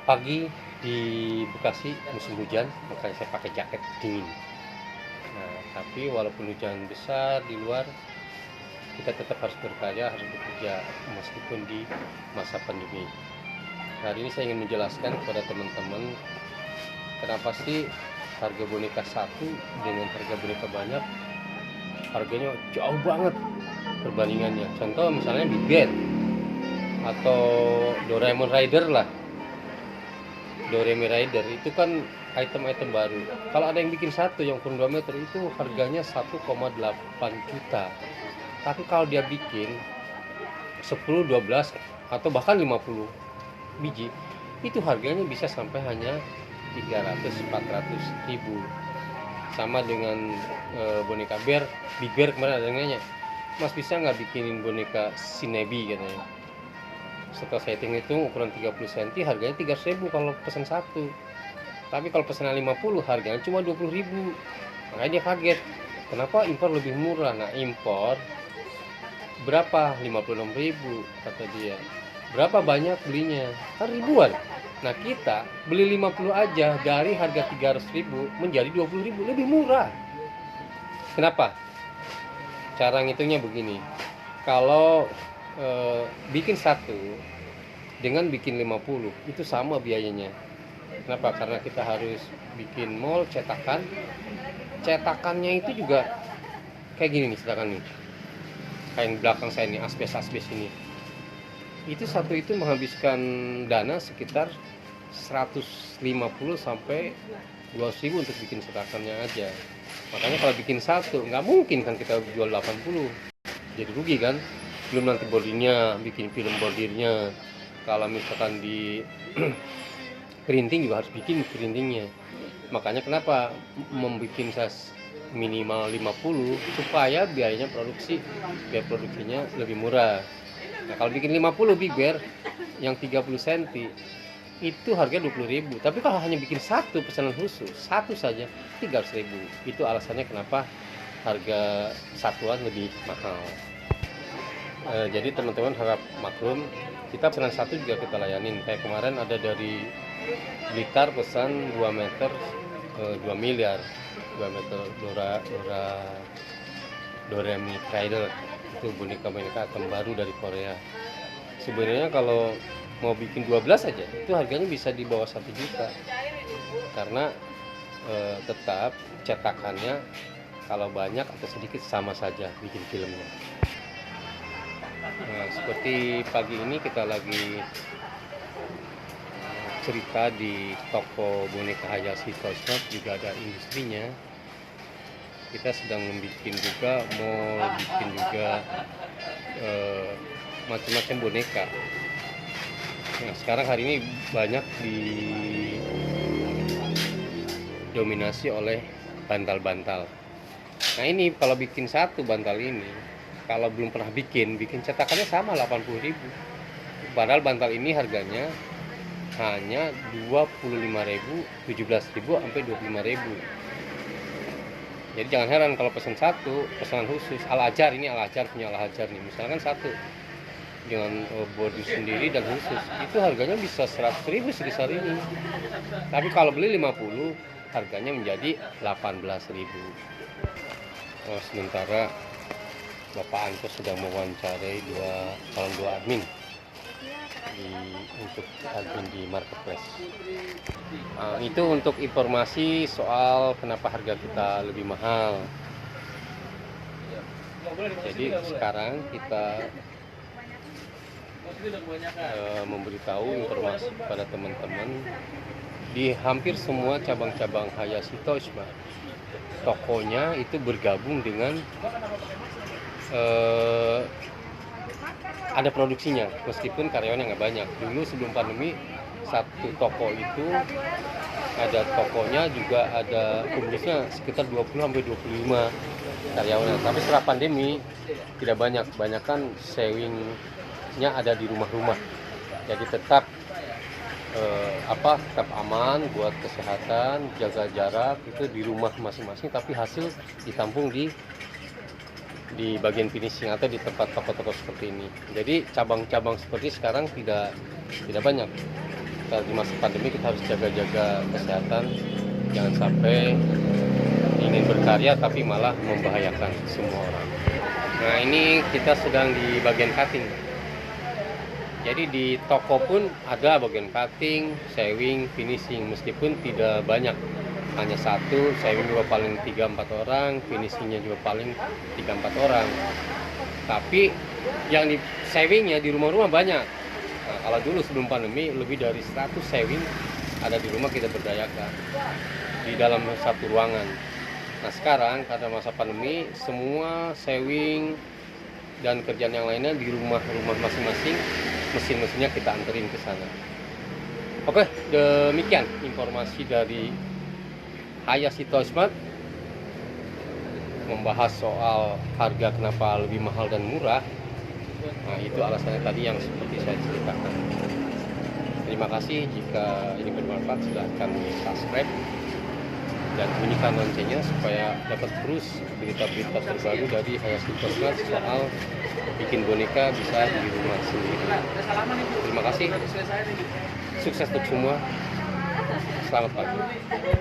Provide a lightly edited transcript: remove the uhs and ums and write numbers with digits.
Pagi di Bekasi musim hujan, makanya saya pakai jaket dingin. Nah, tapi walaupun hujan besar di luar, kita tetap harus berkarya, harus bekerja meskipun di masa pandemi. Hari ini saya ingin menjelaskan kepada teman-teman kenapa sih harga boneka satu dengan harga boneka banyak harganya jauh banget perbandingannya. Contoh misalnya Big Ben atau Doraemon Rider lah. Doremi Rider itu kan item-item baru. Kalau ada yang bikin satu yang ukuran 2 meter itu harganya 1,8 juta. Tapi kalau dia bikin 10, 12 atau bahkan 50 biji, itu harganya bisa sampai hanya 300-400 ribu. Sama dengan boneka bear, Big Bear kemarin ada yang nanya, Mas bisa nggak bikinin boneka Sinebi katanya. Setelah saya hitung ukuran 30 cm harganya 300.000 kalau pesan satu. Tapi kalau pesanan 50 harganya cuma 20.000. Makanya dia kaget. Kenapa impor lebih murah? Nah, impor berapa? 56.000 kata dia. Berapa banyak belinya? Kan ribuan. Nah, kita beli 50 aja dari harga 300.000 menjadi 20.000, lebih murah. Kenapa? Cara ngitungnya begini. Kalau bikin satu dengan bikin 50 itu sama biayanya. Kenapa? Karena kita harus bikin mold, cetakannya itu juga kayak gini nih, cetakan nih, kayak yang belakang saya ini, asbes ini, itu satu itu menghabiskan dana sekitar 150 sampai 200.000 untuk bikin cetakannya aja. Makanya kalau bikin satu nggak mungkin kan kita jual 80, jadi rugi kan. Belum nanti bodinya, bikin film bordirnya. Kalau misalkan di printing juga harus bikin printingnya. Makanya kenapa membuat size minimal 50 supaya biayanya biaya produksinya lebih murah. Nah, kalau bikin 50 Big Bear yang 30 cm itu harganya 20.000. Tapi kalau hanya bikin satu pesanan khusus, satu saja 300.000. Itu alasannya kenapa harga satuan lebih mahal. Jadi teman-teman harap maklum, kita pesanan satu juga kita layanin. Kayak kemarin ada dari Blitar pesan 2 meter 2 miliar 2 meter Doremi Rider, itu boneka atom baru dari Korea. Sebenarnya kalau mau bikin 12 aja itu harganya bisa di bawah 1 juta, karena tetap cetakannya kalau banyak atau sedikit sama saja bikin filmnya. Nah, seperti pagi ini kita lagi cerita di toko boneka Hayashi Toy Shop, juga ada industrinya. Kita sedang membuat juga, mau bikin juga macam-macam boneka. Nah, sekarang hari ini banyak didominasi oleh bantal-bantal. Nah, ini kalau bikin satu bantal ini, kalau belum pernah bikin cetakannya sama 80.000. Padahal bantal ini harganya hanya 25.000, 17.000 sampai 25.000. Jadi jangan heran kalau pesan satu, pesanan khusus Al-Ajar, ini Al-Ajar punya Al-Ajar nih, misalkan satu dengan body sendiri dan khusus, itu harganya bisa 100.000 sebesar ini. Tapi kalau beli 50 harganya menjadi 18.000. Sementara Bapak Anto sedang mewawancarai dua admin untuk admin di marketplace. Itu untuk informasi soal kenapa harga kita lebih mahal. Jadi sekarang kita memberitahu informasi kepada teman-teman di hampir semua cabang-cabang Hayashi Toys, tokonya itu bergabung dengan ada produksinya, meskipun karyawannya nggak banyak. Dulu sebelum pandemi, satu toko itu ada tokonya juga ada pengurusnya sekitar 20-25 karyawan. Tapi setelah pandemi tidak banyak, kebanyakan sewingnya ada di rumah-rumah. Jadi tetap tetap aman buat kesehatan, jaga jarak itu di rumah masing-masing, tapi hasil ditampung di bagian finishing atau di tempat toko-toko seperti ini. Jadi cabang-cabang seperti sekarang tidak banyak. di masa pandemi kita harus jaga-jaga kesehatan, jangan sampai ingin berkarya tapi malah membahayakan semua orang. Nah, ini kita sedang di bagian cutting. Jadi di toko pun ada bagian cutting, sewing, finishing, meskipun tidak banyak, hanya satu, sewing juga paling 3-4 orang, finishingnya juga paling 3-4 orang. Tapi yang di sewingnya di rumah-rumah banyak. Nah, kalau dulu sebelum pandemi lebih dari 100 sewing ada di rumah kita berdayakan di dalam satu ruangan. Nah, sekarang karena masa pandemi semua sewing dan kerjaan yang lainnya di rumah-rumah masing-masing, mesin-mesinnya kita anterin ke sana. Oke, demikian informasi dari Hayashi Toy Smart membahas soal harga kenapa lebih mahal dan murah. Nah, itu alasannya tadi yang seperti saya ceritakan. Terima kasih, jika ini bermanfaat silahkan subscribe dan bunyikan loncengnya supaya dapat terus berita-berita terbaru dari Hayashi Toy Smart soal bikin boneka bisa di rumah sendiri. Terima kasih, sukses untuk semua, selamat pagi.